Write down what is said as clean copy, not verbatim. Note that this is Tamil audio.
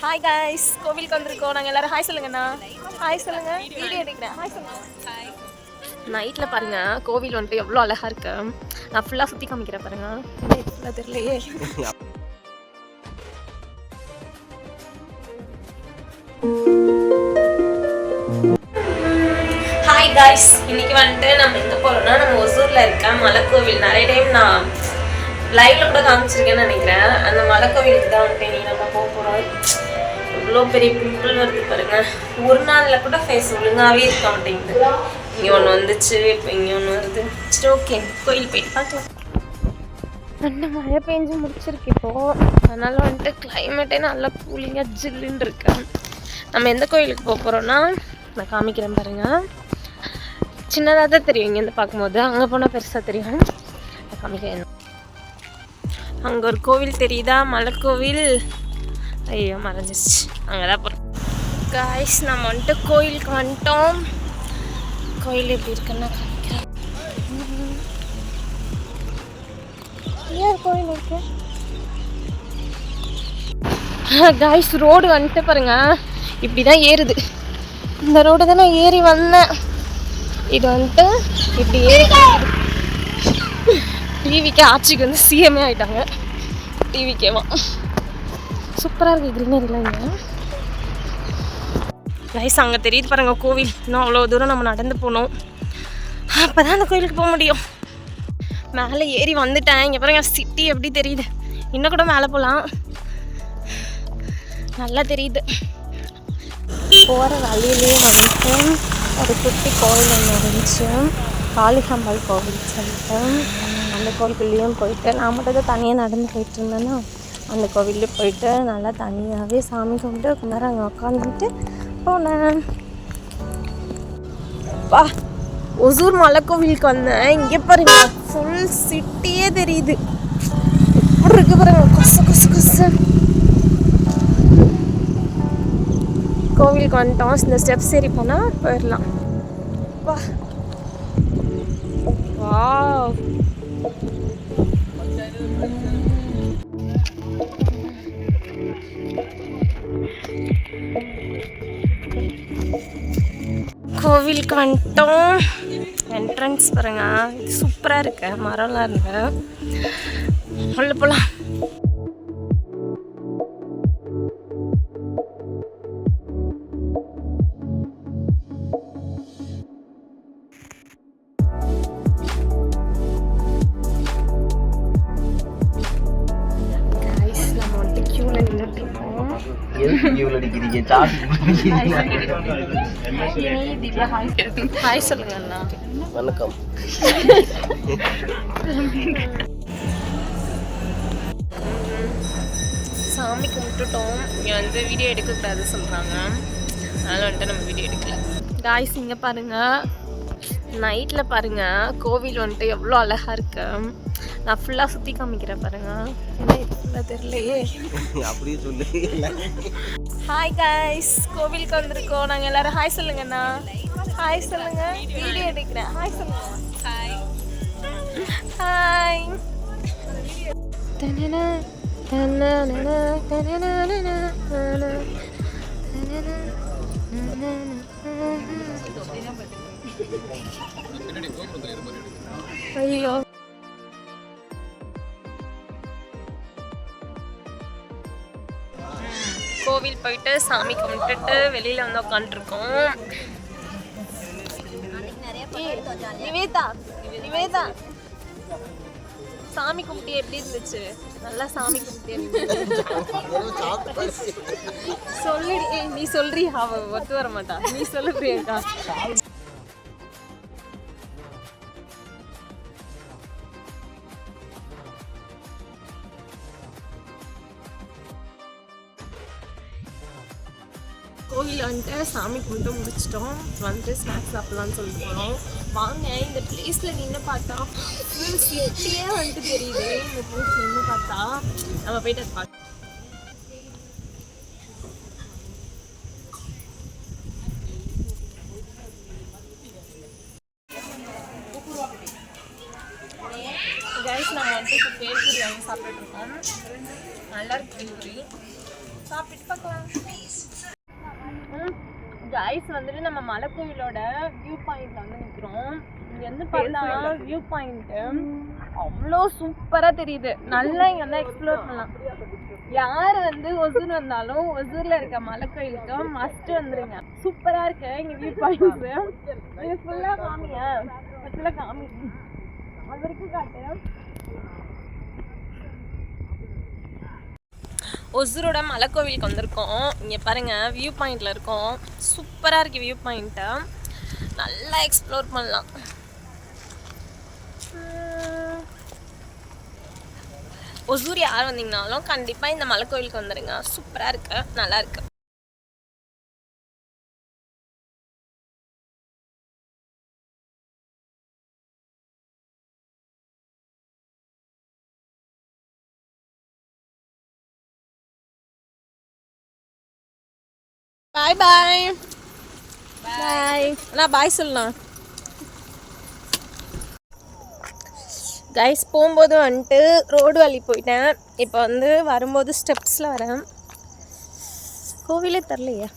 ஹாய் கைஸ், கோவிலுக்கு வந்திருக்கோம். நாங்கள் எல்லாரும் ஹாய் சொல்லுங்கண்ணா. ஹாய் சொல்லுங்க. வீடியோ எடுக்கிறேன். ஹாய் சொல்லுங்க. நைட்டில் பாருங்க கோவில் வந்துட்டு எவ்வளோ அழகாக இருக்கு. நான் ஃபுல்லாக சுற்றி காமிக்கிறேன் பாருங்க. தெரியலையே. ஹாய் கைஸ், இன்னைக்கு வந்துட்டு நம்ம எங்கே போகிறோம்னா நம்ம ஒசூரில் இருக்க மலைக்கோவில். நிறைய டைம் நான் லைவ்ல கூட காமிச்சிருக்கேன்னு நினைக்கிறேன். அந்த மலைக்கோவிலுக்கு தான் வந்துட்டு நீ நம்ம போக போகிறோம். இவ்வளோ பெரிய பிம்பிள் வருது பாருங்க. ஒரு நாளில் கூட ஃபேஸ் ஒழுங்காகவே இருக்க மாட்டேங்குது. இங்கே ஒன்று வந்துச்சு, இப்போ இங்கே ஒன்று வருது. சரி, ஓகே, கோயில் போயிட்டு பார்க்கலாம். நல்ல மழை பெஞ்சு முடிச்சிருக்கு இப்போது. அதனால் வந்துட்டு கிளைமேட்டே நல்லா கூலிங்காக ஜில்லுன்னு இருக்கு. நம்ம எந்த கோயிலுக்கு போக போகிறோன்னா நான் காமிக்கிறேன் பாருங்கள். சின்னதாக தான் தெரியும் இங்கேருந்து பார்க்கும்போது, அங்கே போனால் பெருசாக தெரியும். நான் காமிக்கிறேன். அங்கே ஒரு கோவில் தெரியுதா, மலைக்கோவில். ஐயோ மறைஞ்சிருச்சு. அங்கே தான் போகிறோம் காய்ஸ். நம்ம வந்துட்டு கோயிலுக்கு வந்துட்டோம். கோயில் எப்படி இருக்குன்னா காமிக்கிறேன். ஏன் கோயில் இருக்கு காய்ஸ். ரோடு வந்துட்டு பாருங்க, இப்படி தான் ஏறுது. இந்த ரோடு தான் நான் ஏறி வந்தேன். இது வந்துட்டு இப்படி ஏறி டிவிக்கே ஆட்சிக்கு வந்து சிஎம்ஏ ஆகிட்டாங்க. டிவிக்கேவா சூப்பராக இருக்குது கிரீனரிலாம் இங்கே. ரைஸ் அங்கே தெரியுது பாருங்க கோவில். இன்னும் அவ்வளோ தூரம் நம்ம நடந்து போகணும். அப்போ தான் அந்த கோயிலுக்கு போக முடியும். மேலே ஏறி வந்துட்டேன். இங்கே பாருங்க சிட்டி எப்படி தெரியுது. இன்னும் கூட மேலே போகலாம், நல்லா தெரியுது. போகிற வழியிலே வந்துட்டு ஒரு குட்டி கோவில் ஒன்று இருந்துச்சு, காளிகாம்பாள் கோவில் சொல்லிட்டு. அந்த கோவிலுக்குள்ளேயும் போயிட்டு நான் மட்டும் தான் தனியாக நடந்து போயிட்டு இருந்தேன்னா, அந்த கோவிலே போயிட்டு நல்லா தனியாகவே சாமி கும்பிட்டு கொஞ்ச நேரம் அங்கே உட்காந்துட்டு போனேன். வா, ஒசூர் மலைக்கோவிலுக்கு வந்தேன். இங்கே பாருங்க ஃபுல் சிட்டியே தெரியுது. எப்படி இருக்கு பாருங்க, கொசு கொசு கொசு. கோவிலுக்கு வந்துட்டோம். இந்த ஸ்டெப்ஸ் ஏறி போனால் போயிடலாம். வா வாவ், கோவிலுக்கு வந்துட்டோம். என்ட்ரன்ஸ் பாருங்க, இது சூப்பராக இருக்கு. மரம்லாம் இருக்கு. உள்ள போகலாம். நம்ம வந்துட்டு கியூவில் நின்றுட்டு இருக்கோம். ஹாய் சொல்லுங்க அண்ணா. வணக்கம். சாமி கும்பிட்டுட்டோம். இங்கே வந்து வீடியோ எடுக்கக்கூடாது சொல்கிறாங்க, அதனால் வந்துட்டு நம்ம வீடியோ எடுக்கல. காய்ஸ் இங்கே பாருங்கள், நைட்டில் பாருங்கள் கோவில் வந்துட்டு எவ்வளோ அழகாக இருக்கு. நான் ஃபுல்லாக சுற்றி காமிக்கிறேன் பாருங்கள். என்ன தெரியலையே. அப்படியே சொல்லு. ஹாய் காய்ஸ், கோவிலுக்கு வந்திருக்கோம். நாங்கள் எல்லாரும் ஹாய் சொல்லுங்கண்ணா. ஹாய் சொல்லுங்க. வீடியோ எடுக்கிறேன். ஹாய் சொல்லுங்க. Hi hi. ஐயோ, கோவில் போயிட்டு சாமி கும்பிட்டுட்டு வெளியில் வந்து உட்காந்துருக்கோம். நிவேதா, நிவேதா, சாமி கும்பிட்டு எப்படி இருந்துச்சு? நல்லா சாமி கும்பிட்டு சொல்லி. நீ சொல்றியா? அவ ஒத்து வர மாட்டா. நீ சொல்லு பிரியங்கா. கோவில் வந்துட்டு சாமி கும்பிட்டு முடிச்சிட்டோம். வந்துட்டு ஸ்நாக்ஸ் சாப்பிட்லான்னு சொல்லிட்டு போகிறோம். வாங்க, இந்த பிளேஸில் நின்று பார்த்தா ஃபுல் சிட்டியே வந்துட்டு தெரியுது. இந்த பிளேஸ் நின்று பார்த்தா நம்ம போயிட்டு அது பார்க்கலாம். கைஸ், நம்ம வந்துட்டு இப்போ பேல்பூரி வாங்கி சாப்பிட்டுருக்கோம். நல்லா இருக்கு பேல்பூரி. சாப்பிட்டு பார்க்கலாம். கைஸ் வந்துட்டு நம்ம மலைக்கோவிலோட வியூ பாயிண்ட்ல வந்து நிற்கிறோம். இங்க வந்து பார்த்தா வியூ பாயிண்ட் அவ்வளோ சூப்பரா தெரியுது. நல்லா இங்க வந்து எக்ஸ்ப்ளோர் பண்ணலாம். யார் வந்து ஒசூர் வந்தாலும் ஒசூர்ல இருக்க மலைக்கோயிலுக்கு மஸ்ட் வந்துருங்க. சூப்பரா இருக்கு இங்க வியூ பாயிண்ட்ஸ். இது ஃபுல்லா காமிங்க, ஃபுல்லா காமி அது வரைக்கும் காட்டு. ஒசூரோட மலைக்கோவிலுக்கு வந்திருக்கோம். இங்கே பாருங்கள் வியூ பாயிண்டில் இருக்கோம். சூப்பராக இருக்குது வியூ பாயிண்ட்டை. நல்லா எக்ஸ்ப்ளோர் பண்ணலாம். ஒசூர் யார் வந்தீங்கனாலும் கண்டிப்பாக இந்த மலைக்கோவிலுக்கு வந்துடுங்க. சூப்பராக இருக்கு, நல்லா இருக்கு. பாய் பாய் பாய். நான் பாய் சொல்லலாம். கைஸ் போகும்போது வந்துட்டு ரோடு வழி போயிட்டேன். இப்போ வந்து வரும்போது ஸ்டெப்ஸில் வரேன். கோவிலே தரலையே.